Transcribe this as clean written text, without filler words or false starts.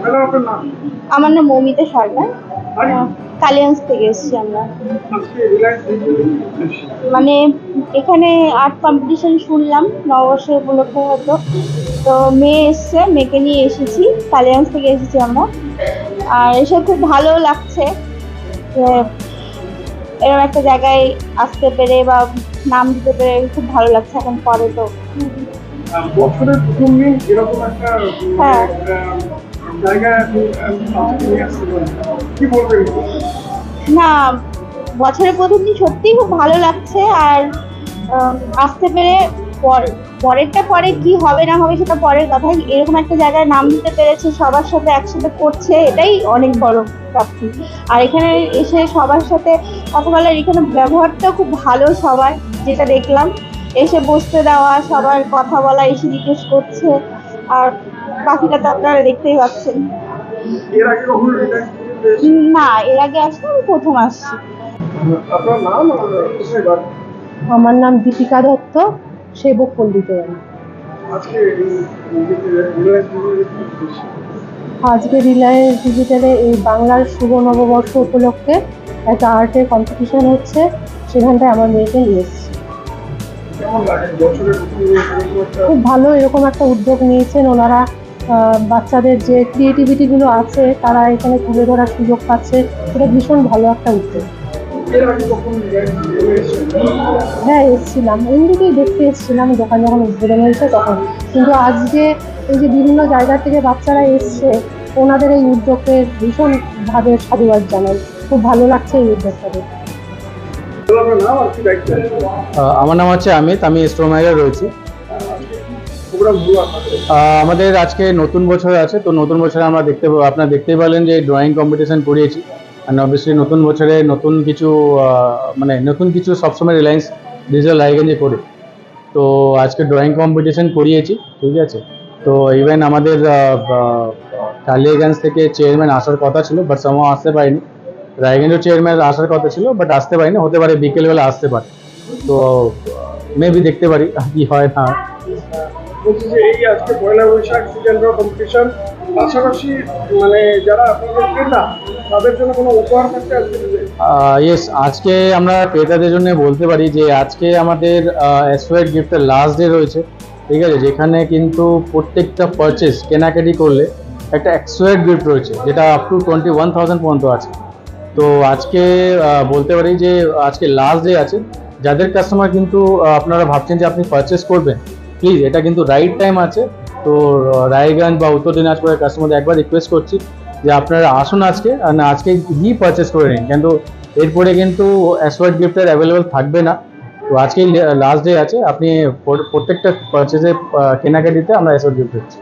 Madam আপনার নাম? আমার নাম মৌমিতা সরকার। বাড়ি? কালিয়াঞ্জ থেকে এসেছি আমরা। আজকে রিলায়েন্স ডিজিটালে কি উদ্দেশ্য? মানে এখানে আর্ট কম্পিটিশন শুনলাম নববর্ষের উপলক্ষে হয়তো, তো মেয়ে এসছে, মেয়েকে নিয়ে এসেছি, কালিয়াঞ্জ থেকে এসেছি আমরা। আর এসে খুব ভালো লাগছে যে এরকম একটা জায়গায় আসতে পেরে বা নাম দিতে পেরে খুব ভালো লাগছে এখন পরে তো। বছরের প্রথম দিন এরকম একটা হ্যাঁ। জায়গায় আপনি বাচ্চাকে নিয়ে আসতে পারেন, কি বলবেন? না, বছরের প্রথম দিন সত্যিই খুব ভালো লাগছে। আর আসতে পেরে পরেরটা পরে কি হবে না হবে সেটা পরের কথা, এরকম একটা জায়গায় নাম দিতে পেরেছে, সবার সাথে একসাথে করছে, এটাই অনেক বড় প্রাপ্তি। আর এখানে এসে সবার সাথে কথা বলার, এখানে ব্যবহারটাও খুব ভালো সবার, যেটা দেখলাম। এসে বসতে দেওয়া, সবার কথা বলা, এসে জিজ্ঞেস করছে। আর বাকিটা তো আপনারা দেখতেই পাচ্ছেন। এর আগে কখনো রিলায়েন্স ডিজিটালে এসেছেন? না, এর আগে আসলে আমি প্রথম আসছি। আপনার নাম আর কোথায় বাড়ি? আমার নাম দীপিকা দত্ত, সেবক পল্লীতে বাড়ি। আজকে রিলায়েন্স ডিজিটালে কি উদ্দেশ্য? আজকে রিলায়েন্স ডিজিটালে এই বাংলার শুভ নববর্ষ উপলক্ষে একটা আর্টের কম্পিটিশন হচ্ছে, সেখানটায় আমার মেয়েকে নিয়ে এসেছি। কেমন লাগে বছরের প্রথম দিন এরকম একটা? খুব ভালো, এরকম একটা উদ্যোগ নিয়েছেন ওনারা। বাচ্চাদের যে ক্রিয়েটিভিটিগুলো আছে তারা এখানে তুলে ধরার সুযোগ পাচ্ছে, এটা ভীষণ ভালো একটা উদ্যোগ। এর আগে কখনো রিলায়েন্স ডিজিটালে এসেছেন? হ্যাঁ, এসেছিলাম, এমনিতেই দেখতে এসেছিলাম, দোকান যখন উদ্বোধন হয়েছে তখন। কিন্তু আজকে এই যে বিভিন্ন জায়গা থেকে বাচ্চারা এসছে, ওনাদের এই উদ্যোগকে ভীষণভাবে সাধুবাদ জানাই। খুব ভালো লাগছে এই উদ্যোগটাকে। আপনার নাম আর কি দায়িত্ব? আমার নাম হচ্ছে অমিত, আমি স্টোর ম্যানেজার রয়েছি। প্রোগ্রাম হলো আপনাদের? আমাদের আজকে নতুন বছর আছে, তো নতুন বছরে আমরা আপনারা দেখতেই পেলেন যে ড্রয়িং কম্পিটিশন করিয়েছি। অ্যান্ড অবভিয়াসলি নতুন বছরে নতুন কিছু নতুন কিছু সবসময় রিলায়েন্স ডিজিটাল রায়গঞ্জে করে, তো আজকে ড্রয়িং কম্পিটিশন করিয়েছি, ঠিক আছে। তো ইভেন আমাদের কালিয়াগঞ্জ থেকে চেয়ারম্যান আসার কথা ছিল, বাট সামহাও আসতে পারেনি। রায়গঞ্জের চেয়ারম্যান আসার কথা ছিল, বাট আসতে পারেনি, হতে পারে বিকেলবেলা আসতে পারে। তো মেবি দেখতে পারি কি হয় না হয়। বলছি যে এই আজকে পয়লা বৈশাখ সিজন ড্র কম্পিটিশন, পাশাপাশি মানে যারা আপনাদের ক্রেতা তাদের জন্য কোনো উপহার থাকছে আজকে? ইয়েস, আজকে আমরা ক্রেতাদের জন্য বলতে পারি যে আজকে আমাদের এসওয়াইড গিফটের লাস্ট ডে রয়েছে, ঠিক আছে, যেখানে কিন্তু প্রত্যেকটা পারচেস কেনাকাটি করলে একটা এক্সওয়াইড গিফট রয়েছে, যেটা আপ টু 21,000 পর্যন্ত আছে। তো আজকে বলতে পারি যে আজকে লাস্ট ডে আছে। যাদের কাস্টমার কিন্তু আপনারা ভাবছেন যে আপনি পারচেস করবেন, প্লিজ এটা কিন্তু রাইট টাইম আছে। তো রায়গঞ্জ বা উত্তর দিনাজপুরের কাস্টমারদের একবার রিকোয়েস্ট করছি যে আপনারা আসুন আজকে, আর না আজকে গিয়ে পারচেস করে নিন, কিন্তু এরপরে কিন্তু অ্যাসওয়ার্ড গিফটের অ্যাভেলেবেল থাকবে না। তো আজকেই লাস্ট ডে আছে, আপনি প্রত্যেকটা পারচেসে কেনাকাটিতে আমরা অ্যাসওয়ার্ড গিফট দিচ্ছি।